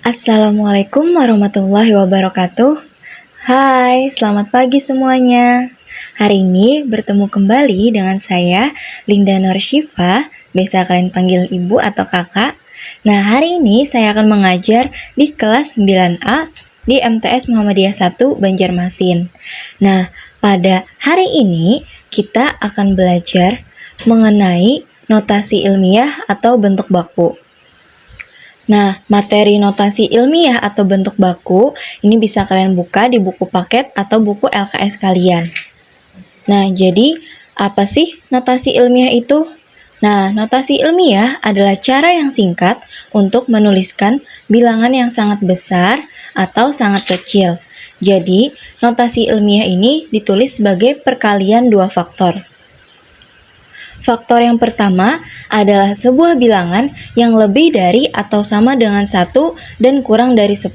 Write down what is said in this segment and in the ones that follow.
Assalamualaikum warahmatullahi wabarakatuh. Hai, selamat pagi semuanya. Hari ini bertemu kembali dengan saya, Linda Norshifa, biasa kalian panggil ibu atau kakak. Nah, hari ini saya akan mengajar di kelas 9A di MTS Muhammadiyah 1 Banjarmasin. Nah, pada hari ini kita akan belajar mengenai notasi ilmiah atau bentuk baku. Nah, materi notasi ilmiah atau bentuk baku ini bisa kalian buka di buku paket atau buku LKS kalian. Nah, jadi apa sih notasi ilmiah itu? Nah, notasi ilmiah adalah cara yang singkat untuk menuliskan bilangan yang sangat besar atau sangat kecil. Jadi, notasi ilmiah ini ditulis sebagai perkalian dua faktor. Faktor yang pertama adalah sebuah bilangan yang lebih dari atau sama dengan 1 dan kurang dari 10.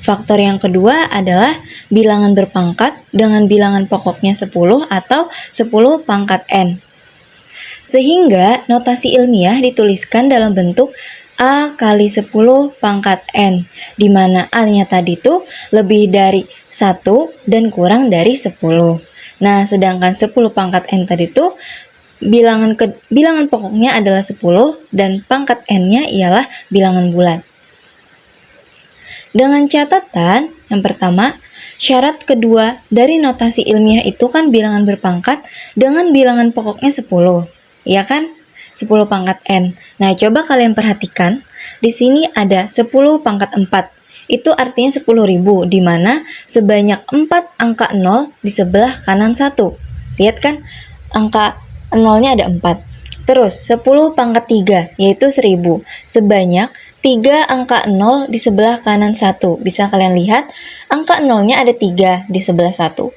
Faktor yang kedua adalah bilangan berpangkat dengan bilangan pokoknya 10 atau 10 pangkat n. Sehingga notasi ilmiah dituliskan dalam bentuk A kali 10 pangkat n, di mana A-nya tadi itu lebih dari 1 dan kurang dari 10. Nah, sedangkan 10 pangkat n tadi itu bilangan pokoknya adalah 10 dan pangkat n-nya ialah bilangan bulat. Dengan catatan, yang pertama, syarat kedua dari notasi ilmiah itu kan bilangan berpangkat dengan bilangan pokoknya 10. Ya kan? 10 pangkat n. Nah, coba kalian perhatikan, di sini ada 10 pangkat 4. Itu artinya 10.000, di mana sebanyak 4 angka 0 di sebelah kanan 1. Lihat kan? Angka 0-nya ada 4. Terus 10 pangkat 3 yaitu 1000. Sebanyak 3 angka 0 di sebelah kanan 1. Bisa kalian lihat angka 0-nya ada 3 di sebelah 1.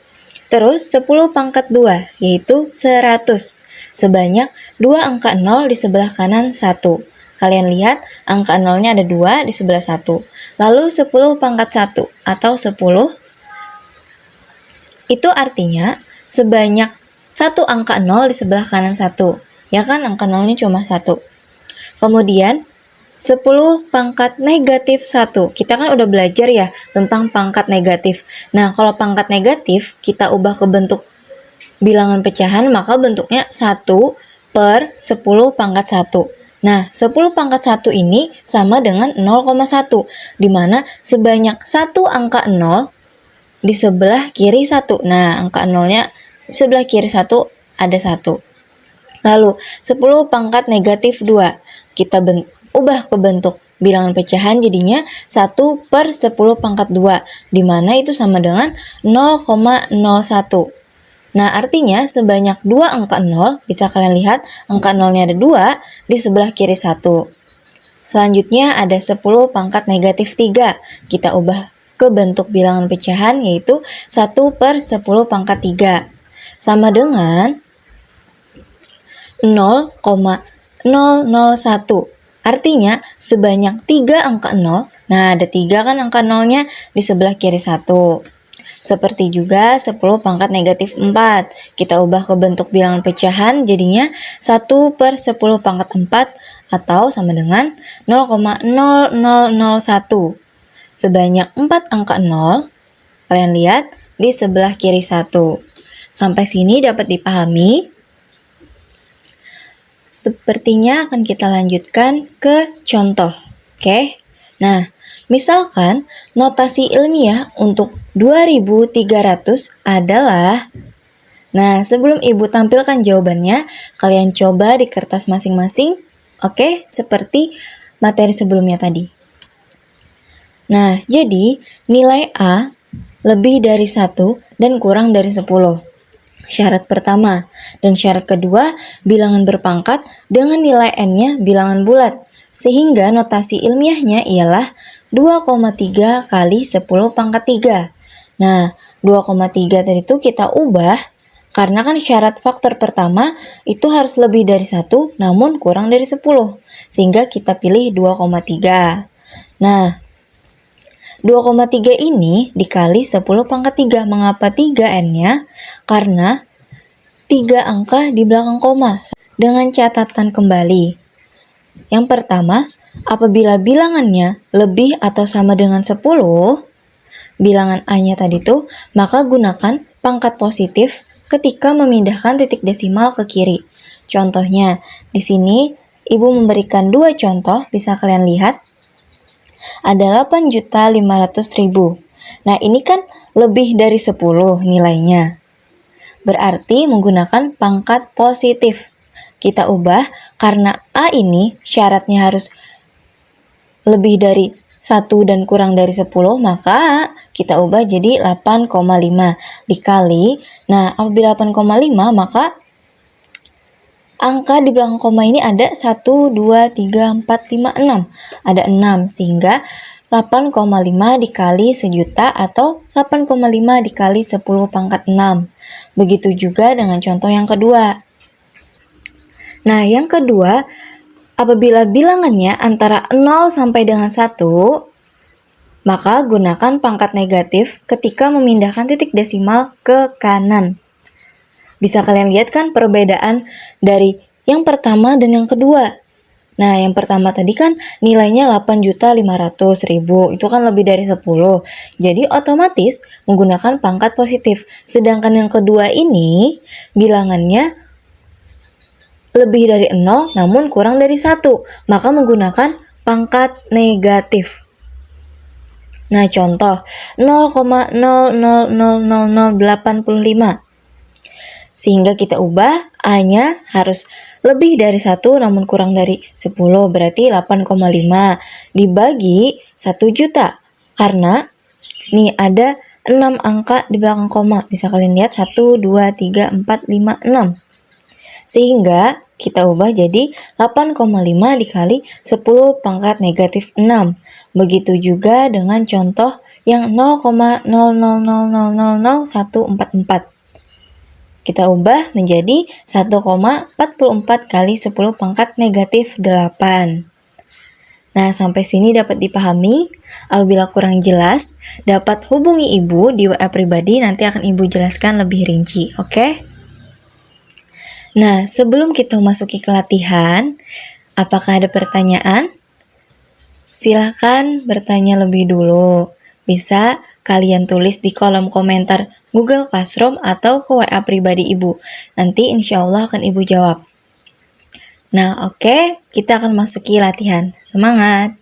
Terus 10 pangkat 2 yaitu 100. Sebanyak 2 angka 0 di sebelah kanan 1. Kalian lihat angka 0-nya ada 2 di sebelah 1. Lalu 10 pangkat 1 atau 10 itu artinya sebanyak 1 angka 0 di sebelah kanan 1. Ya kan, angka 0-nya cuma 1. Kemudian 10 pangkat negatif 1. Kita kan udah belajar ya tentang pangkat negatif. Nah, kalau pangkat negatif kita ubah ke bentuk bilangan pecahan, maka bentuknya 1 per 10 pangkat 1. Nah, 10 pangkat 1 ini sama dengan 0,1, di mana sebanyak 1 angka 0 di sebelah kiri 1. Nah, angka 0-nya sebelah kiri 1 ada 1. Lalu 10 pangkat negatif 2. Kita ubah ke bentuk bilangan pecahan, jadinya 1 per 10 pangkat 2. Di mana itu sama dengan 0,01. Nah, artinya sebanyak 2 angka 0, bisa kalian lihat angka 0-nya ada 2 di sebelah kiri 1. Selanjutnya ada 10 pangkat negatif 3. Kita ubah ke bentuk bilangan pecahan yaitu 1 per 10 pangkat 3. Sama dengan 0,001. Artinya sebanyak 3 angka 0. Nah, ada 3 kan angka 0-nya di sebelah kiri 1. Seperti juga 10 pangkat negatif 4. Kita ubah ke bentuk bilangan pecahan, jadinya 1 per 10 pangkat 4 atau sama dengan 0,0001. Sebanyak 4 angka 0, kalian lihat di sebelah kiri 1. Sampai sini dapat dipahami? Sepertinya akan kita lanjutkan ke contoh. Oke? Nah, misalkan notasi ilmiah untuk 2300 adalah... Nah, sebelum ibu tampilkan jawabannya, kalian coba di kertas masing-masing. Oke? Seperti materi sebelumnya tadi. Nah, jadi nilai A lebih dari 1 dan kurang dari 10. Syarat pertama. Dan syarat kedua, bilangan berpangkat dengan nilai n-nya bilangan bulat. Sehingga notasi ilmiahnya ialah 2,3 kali 10 pangkat 3. Nah, 2,3 tadi itu kita ubah, karena kan syarat faktor pertama itu harus lebih dari 1 namun kurang dari 10. Sehingga kita pilih 2,3. Nah, 2,3 ini dikali 10 pangkat 3. Mengapa 3 n-nya? Karena 3 angka di belakang koma. Dengan catatan kembali. Yang pertama, apabila bilangannya lebih atau sama dengan 10, bilangan A-nya tadi tuh, maka gunakan pangkat positif ketika memindahkan titik desimal ke kiri. Contohnya, di sini Ibu memberikan 2 contoh, bisa kalian lihat. Ada 8.500.000. Nah, ini kan lebih dari 10 nilainya. Berarti menggunakan pangkat positif. Kita ubah karena A ini syaratnya harus lebih dari 1 dan kurang dari 10, maka kita ubah jadi 8,5 dikali. Nah, apabila 8,5 maka angka di belakang koma ini ada 1, 2, 3, 4, 5, 6. Ada 6, sehingga 8,5 dikali sejuta atau 8,5 dikali 10 pangkat 6. Begitu juga dengan contoh yang kedua. Nah, yang kedua, apabila bilangannya antara 0 sampai dengan 1, maka gunakan pangkat negatif ketika memindahkan titik desimal ke kanan. Bisa kalian lihat kan perbedaan dari yang pertama dan yang kedua. Nah, yang pertama tadi kan nilainya 8.500.000, itu kan lebih dari 10. Jadi otomatis menggunakan pangkat positif. Sedangkan yang kedua ini bilangannya lebih dari 0 namun kurang dari 1, maka menggunakan pangkat negatif. Nah, contoh 0,000085. Sehingga kita ubah A-nya harus lebih dari 1 namun kurang dari 10, berarti 8,5 dibagi 1 juta. Karena nih ada 6 angka di belakang koma. Bisa kalian lihat 1, 2, 3, 4, 5, 6. Sehingga kita ubah jadi 8,5 dikali 10 pangkat negatif 6. Begitu juga dengan contoh yang 0,00000144. Kita ubah menjadi 1,44 kali 10 pangkat negatif 8. Nah, sampai sini dapat dipahami. Apabila kurang jelas, dapat hubungi Ibu di WA pribadi, nanti akan Ibu jelaskan lebih rinci, oke? Nah, sebelum kita masuki ke latihan, apakah ada pertanyaan? Silakan bertanya lebih dulu. Bisa kalian tulis di kolom komentar Google Classroom atau ke WA pribadi Ibu. Nanti insya Allah akan Ibu jawab. Nah, oke, kita akan masuki latihan. Semangat!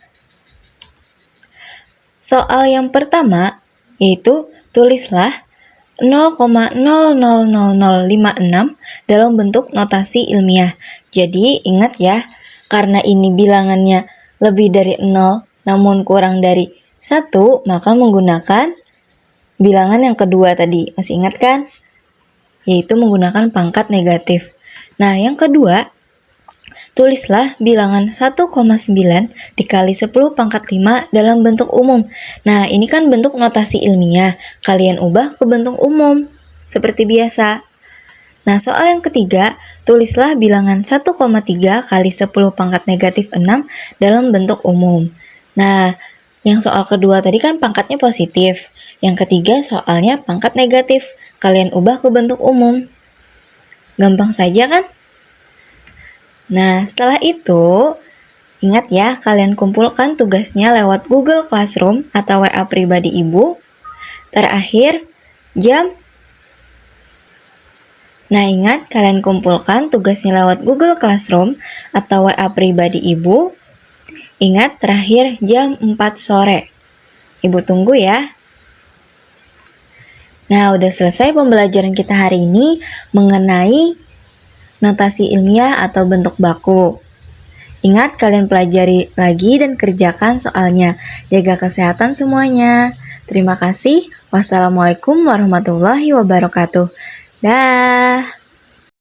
Soal yang pertama, yaitu tulislah 0,00056 dalam bentuk notasi ilmiah. Jadi, ingat ya, karena ini bilangannya lebih dari 0 namun kurang dari 1, maka menggunakan bilangan yang kedua tadi. Masih ingat kan? Yaitu menggunakan pangkat negatif. Nah, yang kedua, tulislah bilangan 1,9 dikali 10 pangkat 5 dalam bentuk umum. Nah, ini kan bentuk notasi ilmiah. Kalian ubah ke bentuk umum, seperti biasa. Nah, soal yang ketiga, tulislah bilangan 1,3 kali 10 pangkat negatif 6 dalam bentuk umum. Nah, yang soal kedua tadi kan pangkatnya positif. Yang ketiga soalnya pangkat negatif. Kalian ubah ke bentuk umum. Gampang saja kan? Nah, setelah itu, ingat ya, kalian kumpulkan tugasnya lewat Google Classroom atau WA pribadi Ibu. Terakhir, jam. Nah, ingat, kalian kumpulkan tugasnya lewat Google Classroom atau WA pribadi Ibu. Ingat, terakhir jam 4 sore. Ibu tunggu ya. Nah, udah selesai pembelajaran kita hari ini mengenai notasi ilmiah atau bentuk baku. Ingat, kalian pelajari lagi dan kerjakan soalnya. Jaga kesehatan semuanya. Terima kasih. Wassalamualaikum warahmatullahi wabarakatuh. Dah.